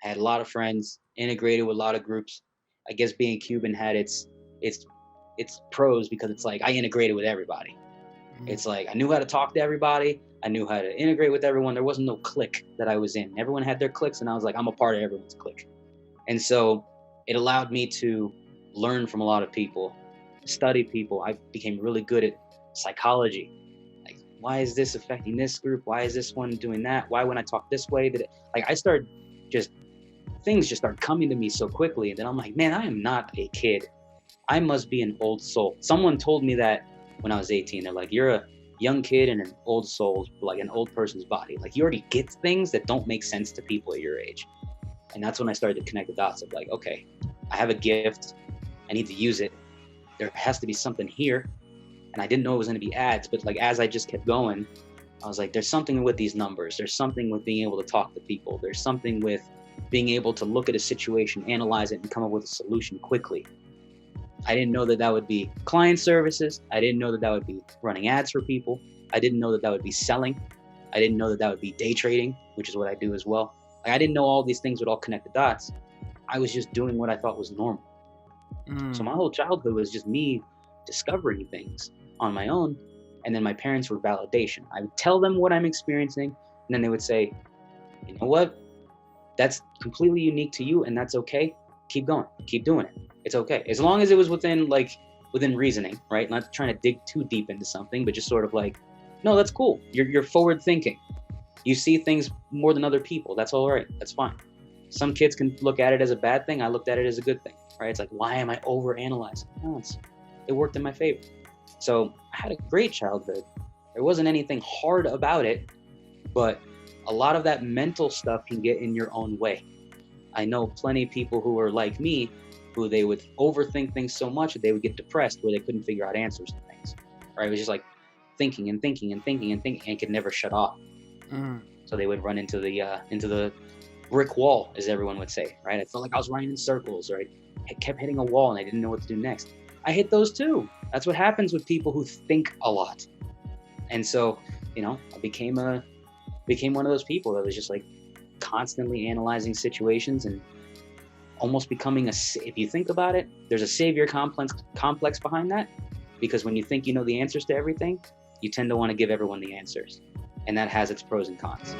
I had a lot of friends, integrated with a lot of groups. I guess being Cuban had its its pros because it's like I integrated with everybody. Mm. It's like I knew how to talk to everybody. I knew how to integrate with everyone. There wasn't no clique that I was in. Everyone had their cliques, and I was like, I'm a part of everyone's clique. And so it allowed me to learn from a lot of people, study people. I became really good at psychology. Like, why is this affecting this group? Why is this one doing that? Why when I talk this way did it like I started just things just start coming to me so quickly. And then I'm like, man, I am not a kid. I must be an old soul. Someone told me that when I was 18. They're like, you're a young kid in an old soul, like an old person's body. Like you already get things that don't make sense to people at your age. And that's when I started to connect the dots of like, okay, I have a gift. I need to use it. There has to be something here. And I didn't know it was going to be ads, but like as I just kept going, I was like, there's something with these numbers. There's something with being able to talk to people. There's something with being able to look at a situation, analyze it, and come up with a solution quickly. I didn't know that that would be client services. I didn't know that that would be running ads for people. I didn't know that that would be selling. I didn't know that that would be day trading, which is what I do as well. Like, I didn't know all these things would all connect the dots. I was just doing what I thought was normal. So Mm. my whole childhood was just me discovering things on my own. And then my parents were validation. I would tell them what I'm experiencing, and then they would say, you know what? That's completely unique to you, and that's okay. Keep going. Keep doing it. It's okay. As long as it was within reasoning, right? Not trying to dig too deep into something, but just sort of like, no, that's cool. You're forward thinking. You see things more than other people. That's all right. That's fine. Some kids can look at it as a bad thing. I looked at it as a good thing, right? It's like, why am I over analyzing? No, it worked in my favor. So I had a great childhood. There wasn't anything hard about it, but a lot of that mental stuff can get in your own way. I know plenty of people who are like me, who they would overthink things so much that they would get depressed where they couldn't figure out answers to things. Right? It was just like thinking and thinking and thinking and thinking and could never shut off. Mm. So they would run into the brick wall, as everyone would say. Right? I felt like I was running in circles, right? I kept hitting a wall and I didn't know what to do next. I hit those too. That's what happens with people who think a lot. And so, I became one of those people that was just like constantly analyzing situations and almost becoming if you think about it, there's a savior complex behind that, because when you think you know the answers to everything, you tend to want to give everyone the answers, and that has its pros and cons.